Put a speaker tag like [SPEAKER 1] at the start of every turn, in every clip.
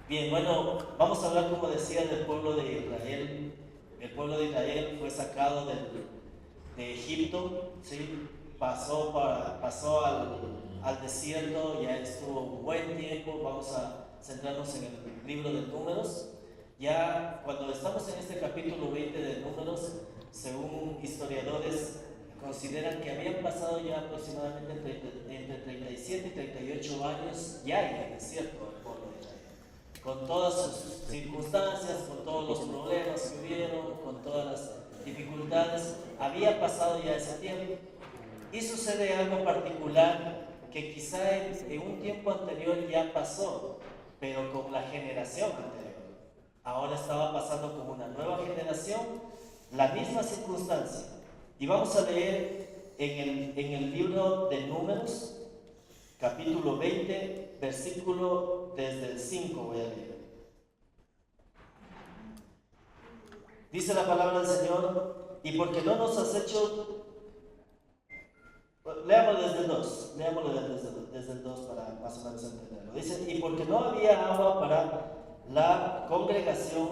[SPEAKER 1] Bien, bueno, vamos a hablar, como decía, del pueblo de Israel. El pueblo de Israel fue sacado de Egipto, ¿sí? Pasó al desierto, ya estuvo un buen tiempo. Vamos a centrarnos en el libro de Números. Ya cuando estamos en este capítulo 20 de Números, según historiadores, consideran que habían pasado ya aproximadamente entre 37 y 38 años ya en el desierto del pueblo de Israel, con todas sus circunstancias, con todos los problemas que hubieron, con todas las dificultades. Había pasado ya ese tiempo y sucede algo particular que quizá en un tiempo anterior ya pasó, pero con la generación anterior. Ahora estaba pasando con una nueva generación la misma circunstancia. Y vamos a leer en el libro de Números, capítulo 20, versículo desde el 5 voy a leer. Dice la palabra del Señor: y porque no nos has hecho. Leámoslo desde el 2, leámoslo desde el 2 para más o menos entenderlo. Dice: y porque no había agua para la congregación,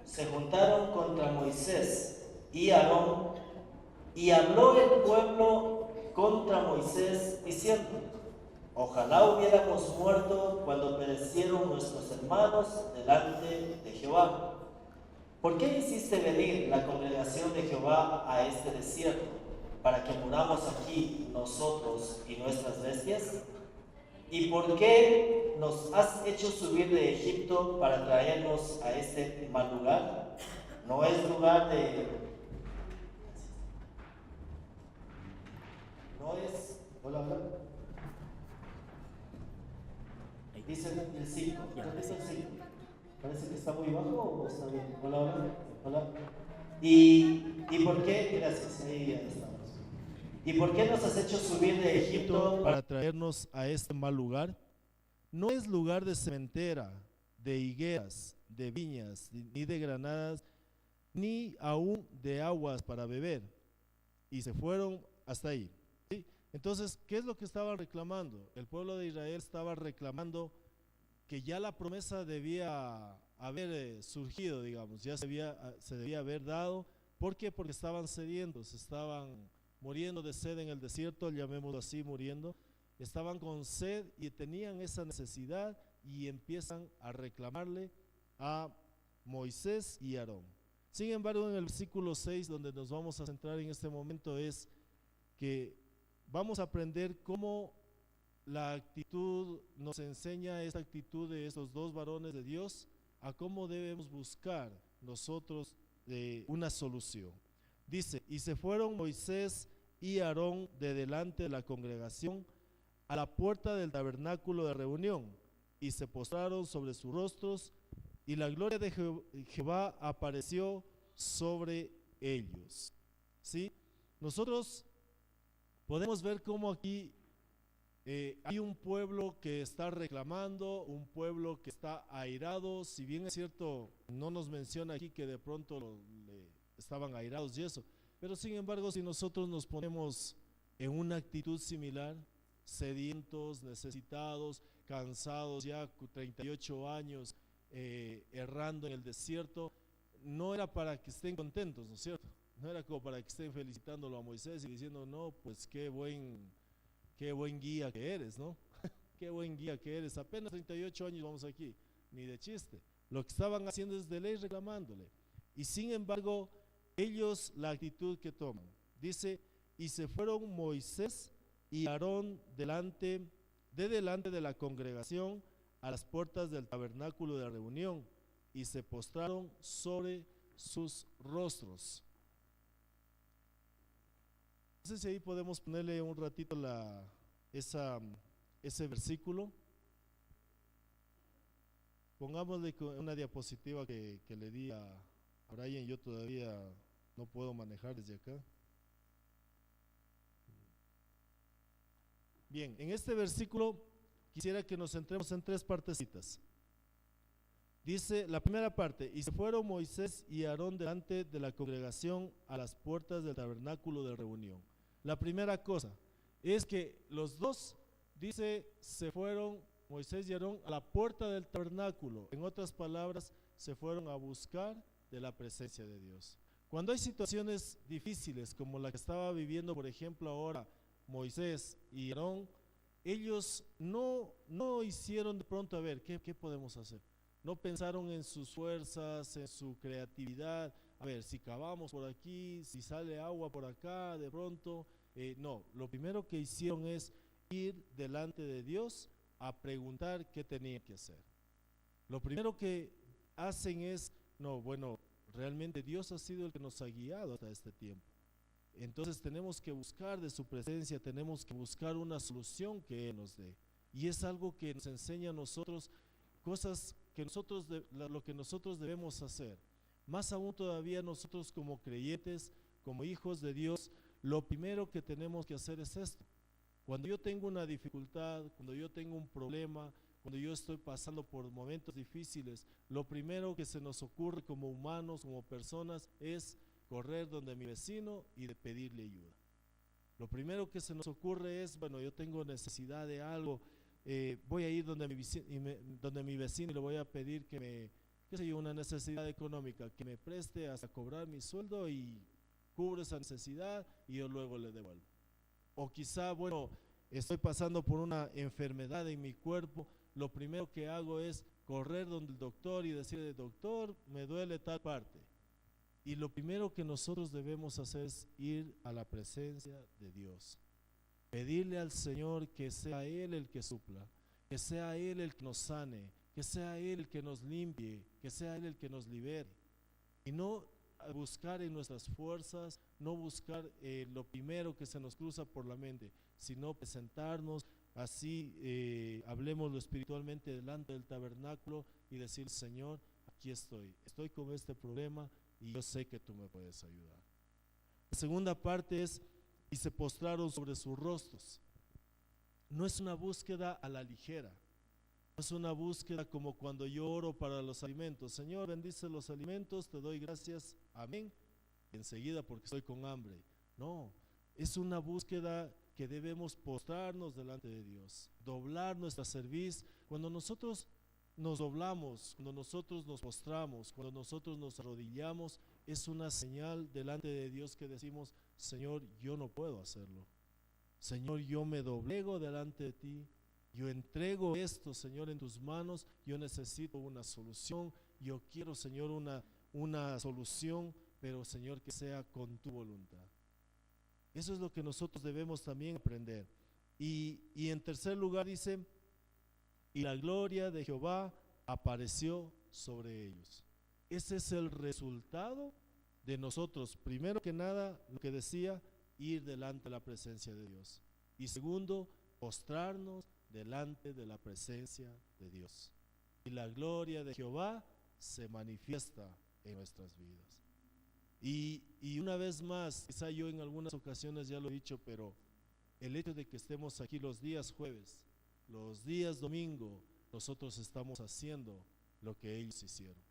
[SPEAKER 1] se juntaron contra Moisés y Aarón, y habló el pueblo contra Moisés diciendo: ojalá hubiéramos muerto cuando perecieron nuestros hermanos delante de Jehová. ¿Por qué hiciste venir la congregación de Jehová a este desierto, para que muramos aquí nosotros y nuestras bestias? ¿Y por qué nos has hecho subir de Egipto para traernos a este mal lugar? No es lugar de... No es... Hola, hola. Dice el 5. ¿Dónde está el 5? Parece que está muy bajo o está bien. Hola, hola. Hola. ¿Y por qué? Gracias, ahí ya estamos. ¿Y por qué nos has hecho subir de Egipto para...
[SPEAKER 2] Para traernos a este mal lugar. No es lugar de cementera, de higueras, de viñas, ni de granadas, ni aún de aguas para beber. Y se fueron hasta ahí. ¿Sí? Entonces, ¿qué es lo que estaban reclamando? El pueblo de Israel estaba reclamando que ya la promesa debía haber surgido, digamos, ya se debía haber dado. ¿Por qué? Porque estaban sedientos, estaban muriendo de sed en el desierto, llamémoslo así, muriendo. Estaban con sed y tenían esa necesidad y empiezan a reclamarle a Moisés y Aarón. Sin embargo, en el versículo 6, donde nos vamos a centrar en este momento, es que vamos a aprender cómo la actitud nos enseña, esta actitud de estos dos varones de Dios, a cómo debemos buscar nosotros una solución. Dice: y se fueron Moisés y Aarón de delante de la congregación a la puerta del tabernáculo de reunión, y se postraron sobre sus rostros, y la gloria de Jehová apareció sobre ellos. ¿Sí? Nosotros podemos ver cómo aquí hay un pueblo que está reclamando, un pueblo que está airado. Si bien es cierto, no nos menciona aquí que de pronto estaban airados y eso, pero sin embargo, si nosotros nos ponemos en una actitud similar, sedientos, necesitados, cansados, ya 38 años errando en el desierto, no era para que estén contentos, ¿no es cierto? No era como para que estén felicitándolo a Moisés y diciendo: no, pues qué buen guía que eres, ¿no? Qué buen guía que eres, apenas 38 años vamos aquí, ni de chiste. Lo que estaban haciendo es de ley reclamándole. Y sin embargo, ellos la actitud que toman, dice: y se fueron Moisés y Aarón delante de la congregación a las puertas del tabernáculo de reunión, y se postraron sobre sus rostros. No sé si ahí podemos ponerle un ratito esa, ese versículo. Pongámosle una diapositiva que le di a Brian. Yo todavía no puedo manejar desde acá. Bien, en este versículo quisiera que nos centremos en tres partecitas. Dice la primera parte: y se fueron Moisés y Aarón delante de la congregación a las puertas del tabernáculo de reunión. La primera cosa es que los dos, dice, se fueron Moisés y Aarón a la puerta del tabernáculo. En otras palabras, se fueron a buscar de la presencia de Dios. Cuando hay situaciones difíciles como la que estaba viviendo, por ejemplo, ahora Moisés y Aarón, ellos no hicieron de pronto, a ver, ¿qué podemos hacer? No pensaron en sus fuerzas, en su creatividad, a ver, si cavamos por aquí, si sale agua por acá, de pronto, no, lo primero que hicieron es ir delante de Dios a preguntar qué tenían que hacer. Lo primero que hacen es, no, bueno, realmente Dios ha sido el que nos ha guiado hasta este tiempo. Entonces tenemos que buscar de su presencia, tenemos que buscar una solución que Él nos dé. Y es algo que nos enseña a nosotros cosas que lo que nosotros debemos hacer. Más aún todavía nosotros como creyentes, como hijos de Dios, lo primero que tenemos que hacer es esto. Cuando yo tengo una dificultad, cuando yo tengo un problema, cuando yo estoy pasando por momentos difíciles, lo primero que se nos ocurre como humanos, como personas, es correr donde mi vecino y de pedirle ayuda. Lo primero que se nos ocurre es, bueno, yo tengo necesidad de algo, voy a ir donde mi vecino y le voy a pedir que me, qué sé yo, una necesidad económica, que me preste hasta cobrar mi sueldo y cubro esa necesidad y yo luego le devuelvo. O quizá, bueno, estoy pasando por una enfermedad en mi cuerpo, lo primero que hago es correr donde el doctor y decirle, doctor, me duele tal parte. Y lo primero que nosotros debemos hacer es ir a la presencia de Dios. Pedirle al Señor que sea Él el que supla, que sea Él el que nos sane, que sea Él el que nos limpie, que sea Él el que nos libere. Y no buscar en nuestras fuerzas, no buscar lo primero que se nos cruza por la mente, sino presentarnos así, hablemoslo espiritualmente delante del tabernáculo y decir, Señor, aquí estoy con este problema y yo sé que tú me puedes ayudar. La segunda parte es, y se postraron sobre sus rostros. No es una búsqueda a la ligera, no es una búsqueda como cuando yo oro para los alimentos. Señor, bendice los alimentos, te doy gracias, amén, y enseguida porque estoy con hambre. No, es una búsqueda que debemos postrarnos delante de Dios, doblar nuestra cerviz. Cuando nosotros nos doblamos, cuando nosotros nos postramos, cuando nosotros nos arrodillamos, es una señal delante de Dios que decimos, Señor, yo no puedo hacerlo. Señor, yo me doblego delante de ti, yo entrego esto, Señor, en tus manos, yo necesito una solución, yo quiero, Señor, una solución, pero Señor, que sea con tu voluntad. Eso es lo que nosotros debemos también aprender. Y en tercer lugar dice, y la gloria de Jehová apareció sobre ellos. Ese es el resultado de nosotros, primero que nada, lo que decía, ir delante de la presencia de Dios. Y segundo, postrarnos delante de la presencia de Dios. Y la gloria de Jehová se manifiesta en nuestras vidas. Y una vez más, quizá yo en algunas ocasiones ya lo he dicho, pero el hecho de que estemos aquí los días jueves, los días domingo, nosotros estamos haciendo lo que ellos hicieron.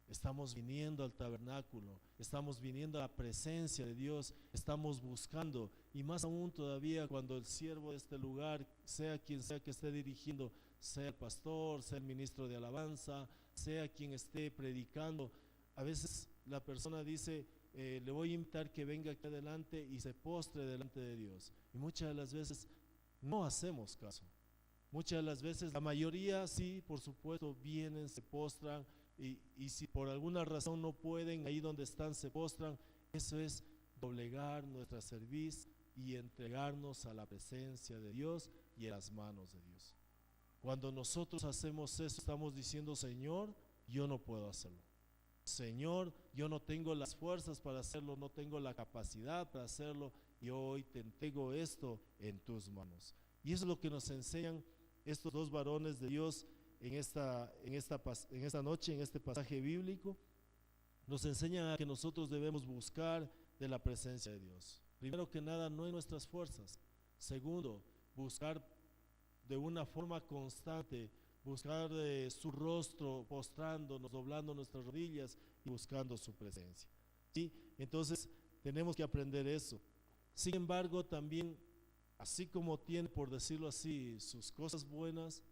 [SPEAKER 2] Estamos viniendo al tabernáculo, estamos viniendo a la presencia de Dios, estamos buscando, y más aún todavía cuando el siervo de este lugar, sea quien sea que esté dirigiendo, sea el pastor, sea el ministro de alabanza, sea quien esté predicando, a veces la persona dice, le voy a invitar que venga aquí adelante y se postre delante de Dios. Y muchas de las veces no hacemos caso. Muchas de las veces, la mayoría sí, por supuesto, vienen, se postran, y si por alguna razón no pueden, ahí donde están se postran. Eso es doblegar nuestra cerviz y entregarnos a la presencia de Dios y a las manos de Dios. Cuando nosotros hacemos eso, estamos diciendo, Señor, yo no puedo hacerlo. Señor, yo no tengo las fuerzas para hacerlo, no tengo la capacidad para hacerlo, y hoy te entrego esto en tus manos. Y eso es lo que nos enseñan estos dos varones de Dios en esta noche, en este pasaje bíblico. Nos enseñan a que nosotros debemos buscar de la presencia de Dios. Primero que nada, no en nuestras fuerzas. Segundo, buscar de una forma constante, buscar su rostro, postrándonos, doblando nuestras rodillas y buscando su presencia. ¿Sí? Entonces tenemos que aprender eso. Sin embargo, también, así como tiene, por decirlo así, sus cosas buenas,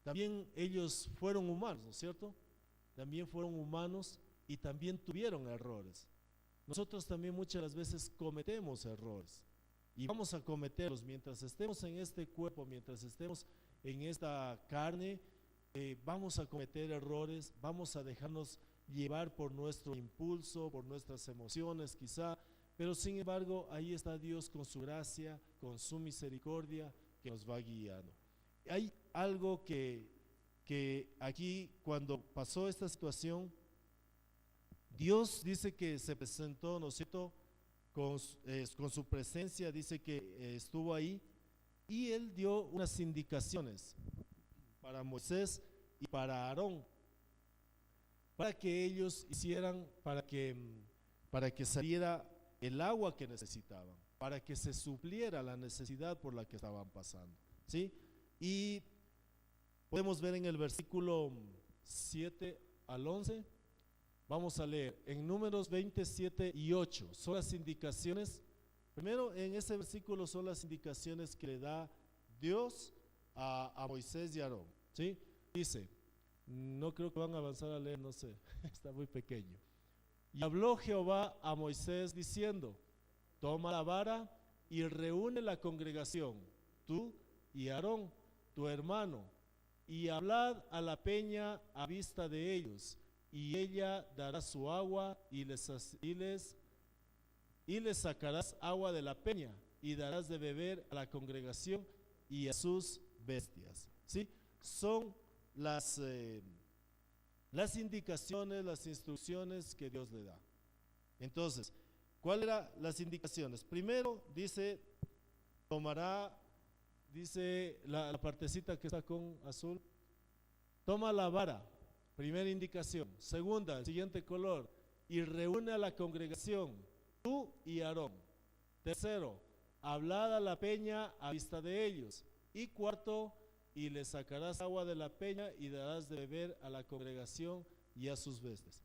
[SPEAKER 2] también ellos fueron humanos, ¿no es cierto? También fueron humanos y también tuvieron errores. Nosotros también muchas las veces cometemos errores y vamos a cometerlos mientras estemos en este cuerpo, mientras estemos en esta carne. Vamos a cometer errores, vamos a dejarnos llevar por nuestro impulso, por nuestras emociones quizá, pero sin embargo ahí está Dios con su gracia, con su misericordia que nos va guiando. Hay algo que aquí cuando pasó esta situación, Dios dice que se presentó, ¿no es cierto?, con su presencia, dice que estuvo ahí y Él dio unas indicaciones para Moisés y para Aarón, para que ellos hicieran, para que saliera el agua que necesitaban, para que se supliera la necesidad por la que estaban pasando, ¿sí? Y podemos ver en el versículo 7 al 11, vamos a leer en Números 27 y 8, son las indicaciones. Primero en ese versículo son las indicaciones que le da Dios a Moisés y Aarón, ¿sí? Dice, no creo que van a avanzar a leer, no sé, está muy pequeño. Y habló Jehová a Moisés diciendo, toma la vara y reúne la congregación, tú y Aarón, tu hermano, y hablad a la peña a vista de ellos, y ella dará su agua y les sacarás agua de la peña y darás de beber a la congregación y a sus bestias. ¿Sí? Son las indicaciones, las instrucciones que Dios le da. Entonces, ¿cuáles eran las indicaciones? Primero dice, tomará, dice la partecita que está con azul, toma la vara, primera indicación. Segunda, el siguiente color, y reúne a la congregación, tú y Aarón. Tercero, hablad a la peña a vista de ellos. Y cuarto, y le sacarás agua de la peña y darás de beber a la congregación y a sus bestias.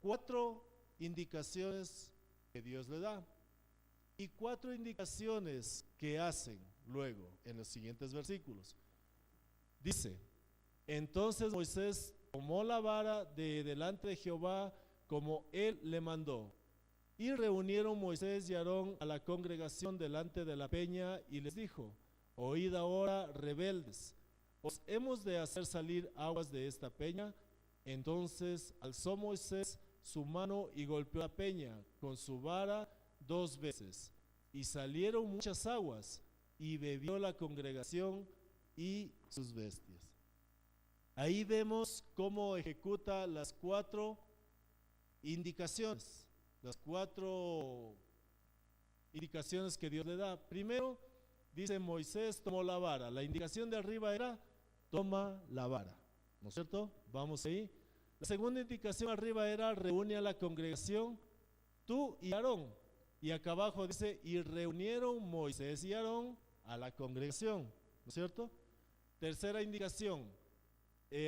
[SPEAKER 2] 4 indicaciones que Dios le da y 4 indicaciones que hacen luego en los siguientes versículos. Dice, entonces Moisés tomó la vara de delante de Jehová como él le mandó, y reunieron Moisés y Aarón a la congregación delante de la peña y les dijo, oíd ahora, rebeldes, ¿os hemos de hacer salir aguas de esta peña? Entonces alzó Moisés su mano y golpeó la peña con su vara 2 veces, y salieron muchas aguas, y bebió la congregación y sus bestias. Ahí vemos cómo ejecuta las 4 indicaciones, las 4 indicaciones que Dios le da. Primero, dice Moisés tomó la vara. La indicación de arriba era toma la vara, ¿no es cierto? Vamos ahí. La segunda indicación arriba era reúne a la congregación, tú y Aarón. Y acá abajo dice, y reunieron Moisés y Aarón a la congregación, ¿no es cierto? Tercera indicación,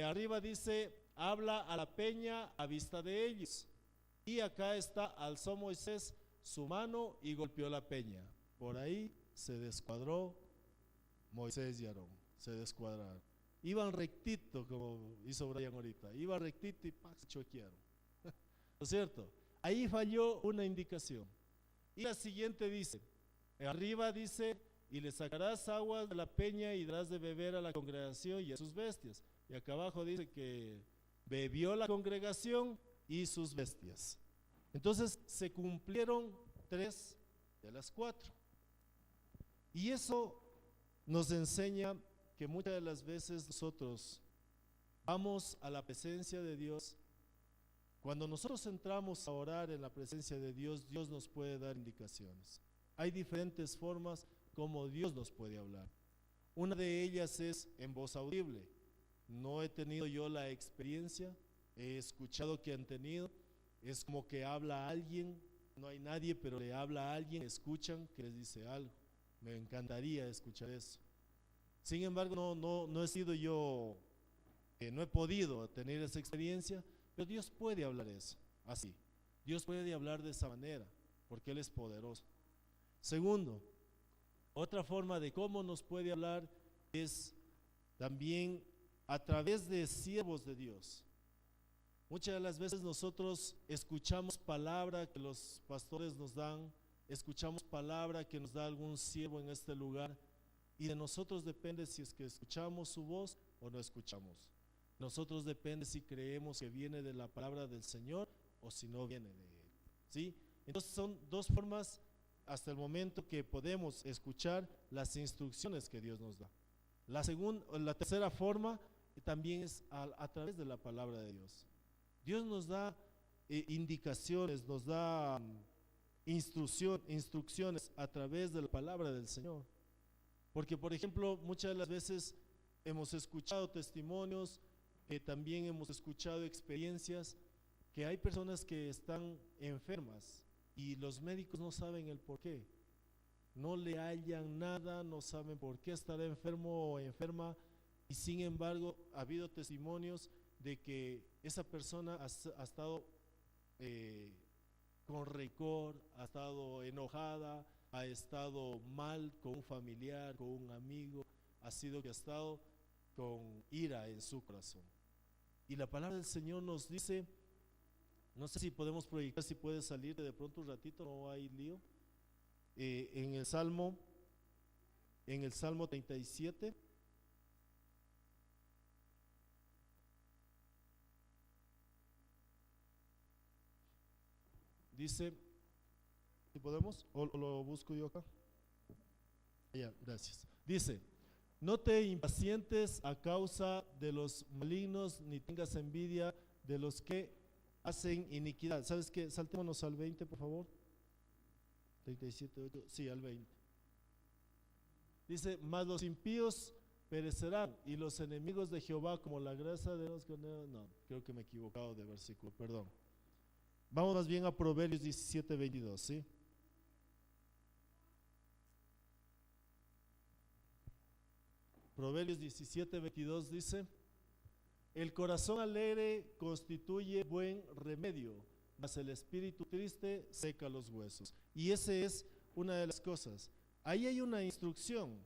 [SPEAKER 2] arriba dice, habla a la peña a vista de ellos. Y acá está, alzó Moisés su mano y golpeó la peña. Por ahí se descuadró Moisés y Aarón, se descuadraron. Iban rectito, como hizo Brian ahorita, iban rectito y se choquearon. ¿No es cierto? Ahí falló una indicación. Y la siguiente dice, arriba dice, y le sacarás agua de la peña y darás de beber a la congregación y a sus bestias. Y acá abajo dice que bebió la congregación y sus bestias. Entonces se cumplieron 3 de las 4. Y eso nos enseña que muchas de las veces nosotros vamos a la presencia de Dios. Cuando nosotros entramos a orar en la presencia de Dios, Dios nos puede dar indicaciones. Hay diferentes formas como Dios nos puede hablar. Una de ellas es en voz audible. No he tenido yo la experiencia, he escuchado que han tenido. Es como que habla a alguien, no hay nadie, pero le habla a alguien, escuchan que les dice algo. Me encantaría escuchar eso. Sin embargo, no he sido yo, no he podido tener esa experiencia, pero Dios puede hablar eso, así. Dios puede hablar de esa manera, porque Él es poderoso. Segundo, otra forma de cómo nos puede hablar es también a través de siervos de Dios. Muchas de las veces nosotros escuchamos palabra que los pastores nos dan, escuchamos palabra que nos da algún siervo en este lugar, y de nosotros depende si es que escuchamos su voz o no escuchamos. Nosotros depende si creemos que viene de la palabra del Señor o si no viene de Él, ¿sí? Entonces son dos formas hasta el momento que podemos escuchar las instrucciones que Dios nos da. La tercera forma también es a través de la palabra de Dios. Dios nos da indicaciones, nos da instrucciones a través de la palabra del Señor. Porque, por ejemplo, muchas de las veces hemos escuchado testimonios, también hemos escuchado experiencias, que hay personas que están enfermas y los médicos no saben el por qué. No le hallan nada, no saben por qué estará enfermo o enferma, y sin embargo ha habido testimonios de que esa persona ha estado con rencor, ha estado enojada, ha estado mal con un familiar, con un amigo, ha estado con ira en su corazón. Y la palabra del Señor nos dice, no sé si podemos proyectar, si puede salir de pronto un ratito, no hay lío, en el Salmo 37, dice, si podemos, o lo busco yo acá. Ya, gracias. Dice: no te impacientes a causa de los malignos, ni tengas envidia de los que hacen iniquidad. ¿Sabes qué? Saltémonos al 20, por favor. 37:8, sí, al 20. Dice: mas los impíos perecerán, y los enemigos de Jehová como la grasa de los carneros. No, creo que me he equivocado de versículo, perdón. Vamos más bien a Proverbios 17:22, ¿sí? Proverbios 17:22 dice: el corazón alegre constituye buen remedio, mas el espíritu triste seca los huesos. Y esa es una de las cosas. Ahí hay una instrucción.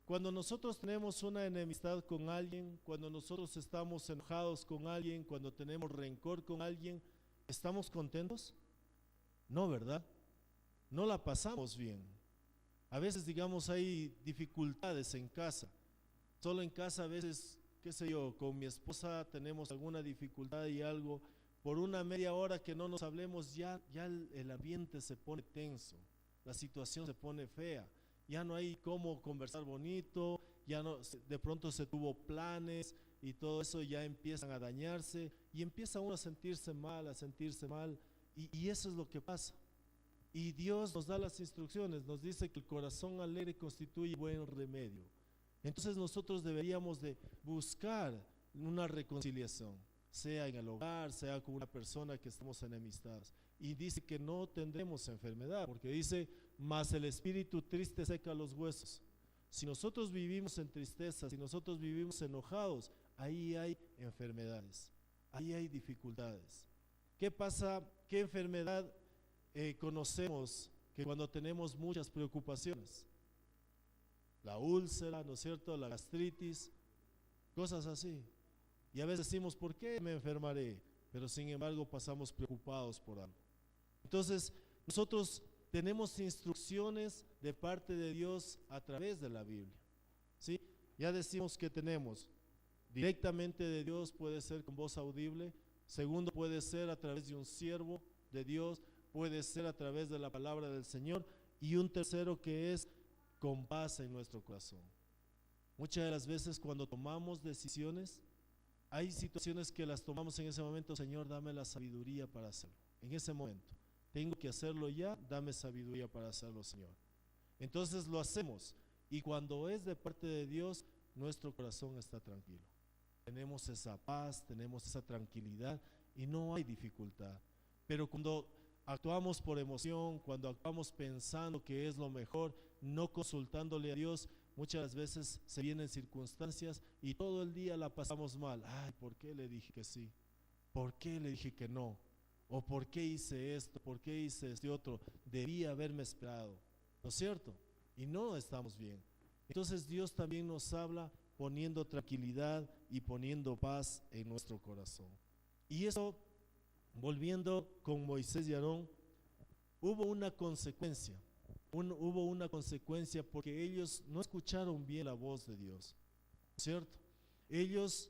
[SPEAKER 2] Cuando nosotros tenemos una enemistad con alguien, cuando nosotros estamos enojados con alguien, cuando tenemos rencor con alguien, ¿estamos contentos? No, ¿verdad? No la pasamos bien. A veces, digamos, hay dificultades en casa. Solo en casa a veces, qué sé yo, con mi esposa tenemos alguna dificultad y algo, por una media hora que no nos hablemos, ya el ambiente se pone tenso, la situación se pone fea, ya no hay cómo conversar bonito, ya no, de pronto se tuvo planes y todo eso ya empiezan a dañarse y empieza uno a sentirse mal, y eso es lo que pasa. Y Dios nos da las instrucciones, nos dice que el corazón alegre constituye buen remedio. Entonces nosotros deberíamos de buscar una reconciliación, sea en el hogar, sea con una persona que estamos enemistados. Y dice que no tendremos enfermedad, porque dice: mas el espíritu triste seca los huesos. Si nosotros vivimos en tristeza, si nosotros vivimos enojados, ahí hay enfermedades, ahí hay dificultades. ¿Qué pasa? ¿Qué enfermedad conocemos que cuando tenemos muchas preocupaciones? La úlcera, ¿no es cierto? La gastritis, cosas así. Y a veces decimos: ¿por qué me enfermaré? Pero sin embargo pasamos preocupados por algo. Entonces nosotros tenemos instrucciones de parte de Dios a través de la Biblia, ¿sí? Ya decimos que tenemos directamente de Dios, puede ser con voz audible. Segundo, puede ser a través de un siervo de Dios, puede ser a través de la palabra del Señor. Y un tercero, que es con paz en nuestro corazón. Muchas de las veces cuando tomamos decisiones, hay situaciones que las tomamos en ese momento: Señor, dame la sabiduría para hacerlo. En ese momento, tengo que hacerlo ya, dame sabiduría para hacerlo, Señor. Entonces lo hacemos, y cuando es de parte de Dios, nuestro corazón está tranquilo. Tenemos esa paz, tenemos esa tranquilidad y no hay dificultad. Pero cuando actuamos por emoción, cuando actuamos pensando que es lo mejor, no consultándole a Dios, muchas veces se vienen circunstancias y todo el día la pasamos mal. Ay, ¿por qué le dije que sí? ¿Por qué le dije que no? ¿O por qué hice esto? ¿Por qué hice este otro? Debía haberme esperado, ¿no es cierto? Y no estamos bien. Entonces Dios también nos habla poniendo tranquilidad y poniendo paz en nuestro corazón. Y eso, volviendo con Moisés y Aarón, hubo una consecuencia. Hubo una consecuencia porque ellos no escucharon bien la voz de Dios, ¿cierto? Ellos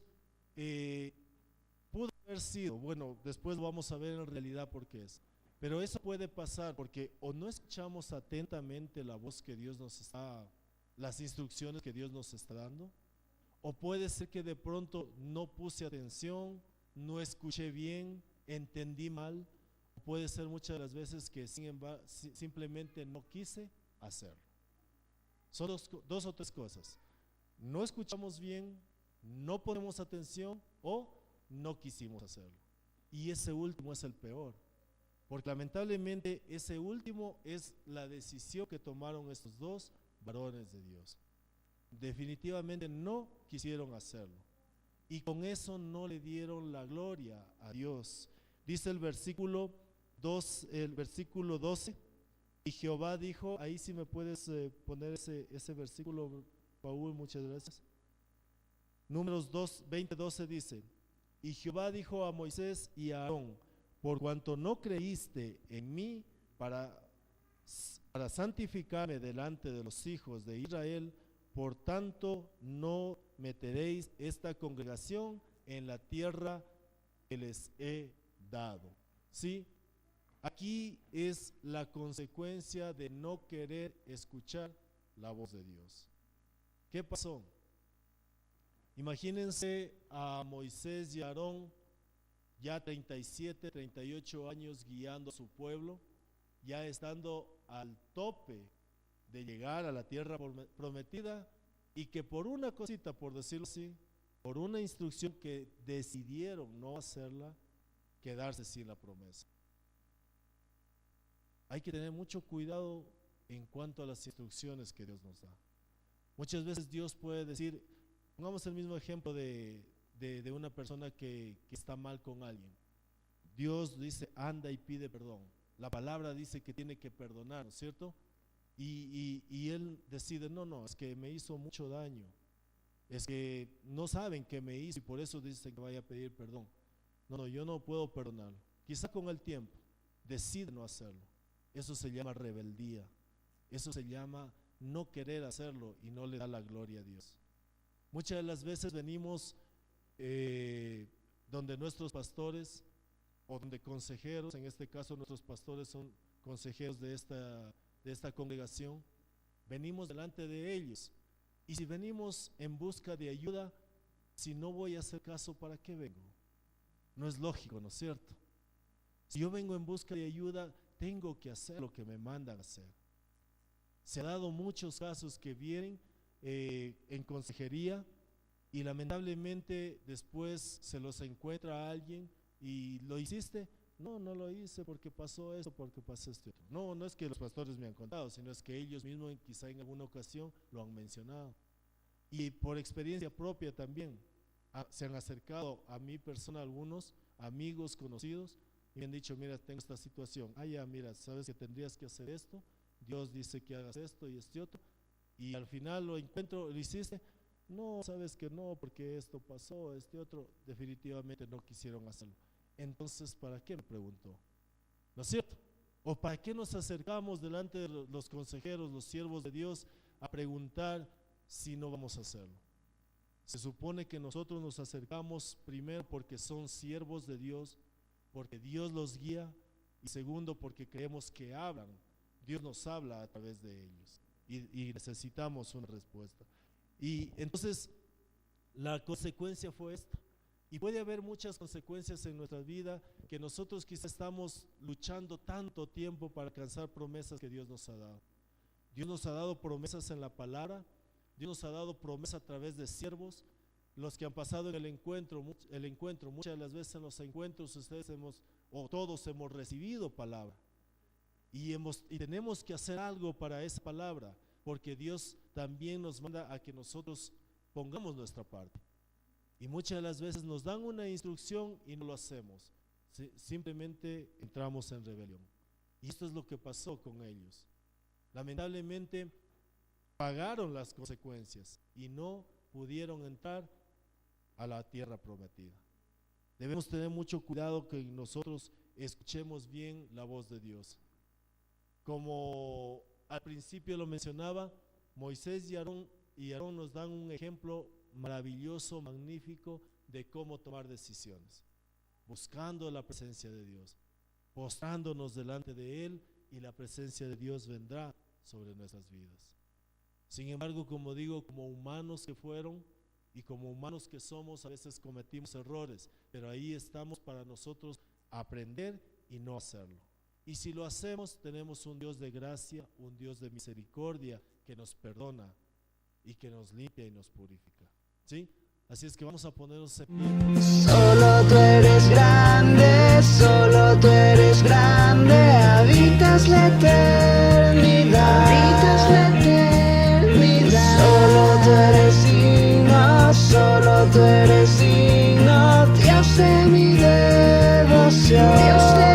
[SPEAKER 2] pudo haber sido, bueno, después lo vamos a ver en realidad por qué es, pero eso puede pasar porque o no escuchamos atentamente la voz que Dios nos está, las instrucciones que Dios nos está dando, o puede ser que de pronto no puse atención, no escuché bien, entendí mal. Puede ser muchas de las veces que simplemente no quise hacerlo. Son dos o tres cosas: no escuchamos bien, no ponemos atención o no quisimos hacerlo. Y ese último es el peor, porque lamentablemente ese último es la decisión que tomaron estos dos varones de Dios. Definitivamente no quisieron hacerlo y con eso no le dieron la gloria a Dios. Dice el versículo 12: y Jehová dijo, ahí si me puedes poner ese versículo, Paul, muchas gracias. Números 20:12 dice: y Jehová dijo a Moisés y a Aarón, por cuanto no creíste en mí para santificarme delante de los hijos de Israel, por tanto no meteréis esta congregación en la tierra que les he dado. ¿Sí? Aquí es la consecuencia de no querer escuchar la voz de Dios. ¿Qué pasó? Imagínense a Moisés y Aarón, ya 37, 38 años guiando a su pueblo, ya estando al tope de llegar a la tierra prometida, y que por una cosita, por decirlo así, por una instrucción que decidieron no hacerla, quedarse sin la promesa. Hay que tener mucho cuidado en cuanto a las instrucciones que Dios nos da. Muchas veces Dios puede decir, pongamos el mismo ejemplo de una persona que está mal con alguien. Dios dice, anda y pide perdón. La palabra dice que tiene que perdonar, ¿no es cierto? Y él decide, no, es que me hizo mucho daño, es que no saben qué me hizo y por eso dicen que vaya a pedir perdón. No, yo no puedo perdonarlo. Quizá con el tiempo decide no hacerlo. Eso se llama rebeldía, eso se llama no querer hacerlo y no le da la gloria a Dios. Muchas de las veces venimos donde nuestros pastores o donde consejeros, en este caso nuestros pastores son consejeros de esta congregación, venimos delante de ellos, y si venimos en busca de ayuda, si no voy a hacer caso, ¿para qué vengo? No es lógico, ¿no es cierto? Si yo vengo en busca de ayuda, tengo que hacer lo que me mandan a hacer. Se ha dado muchos casos que vienen en consejería y lamentablemente después se los encuentra a alguien y ¿lo hiciste? No lo hice porque pasó esto, porque pasó esto. No es que los pastores me han contado, sino es que ellos mismos quizá en alguna ocasión lo han mencionado. Y por experiencia propia también se han acercado a mi persona algunos amigos conocidos y me han dicho, mira, tengo esta situación. Ya, mira, sabes que tendrías que hacer esto, Dios dice que hagas esto y este otro, y al final lo encuentro, ¿lo hiciste? No, sabes que no, porque esto pasó, este otro. Definitivamente no quisieron hacerlo. Entonces, ¿para qué? Me preguntó, ¿no es cierto? ¿O para qué nos acercamos delante de los consejeros, los siervos de Dios, a preguntar si no vamos a hacerlo? Se supone que nosotros nos acercamos primero porque son siervos de Dios, porque Dios los guía, y segundo porque creemos que hablan, Dios nos habla a través de ellos y necesitamos una respuesta. Y entonces la consecuencia fue esta. Y puede haber muchas consecuencias en nuestra vida que nosotros quizás estamos luchando tanto tiempo para alcanzar promesas que Dios nos ha dado. Dios nos ha dado promesas en la palabra, Dios nos ha dado promesas a través de siervos. Los que han pasado en el encuentro, muchas de las veces en los encuentros todos hemos recibido palabra y tenemos que hacer algo para esa palabra, porque Dios también nos manda a que nosotros pongamos nuestra parte. Y muchas de las veces nos dan una instrucción y no lo hacemos, simplemente entramos en rebelión. Y esto es lo que pasó con ellos. Lamentablemente pagaron las consecuencias y no pudieron entrar a la tierra prometida. Debemos tener mucho cuidado que nosotros escuchemos bien la voz de Dios. Como al principio lo mencionaba, Moisés y Aarón nos dan un ejemplo maravilloso, magnífico de cómo tomar decisiones, buscando la presencia de Dios, postrándonos delante de Él, y la presencia de Dios vendrá sobre nuestras vidas. Sin embargo, como digo, como humanos que fueron y como humanos que somos, a veces cometimos errores, pero ahí estamos para nosotros aprender y no hacerlo. Y si lo hacemos, tenemos un Dios de gracia, un Dios de misericordia que nos perdona y que nos limpia y nos purifica. ¿Sí? Así es que vamos a ponernos en pie.
[SPEAKER 3] Solo tú eres grande, solo tú eres grande, habitas la eternidad, habitas la eternidad. Solo tú eres digno, solo tú eres digno, Dios de mi devoción, Dios de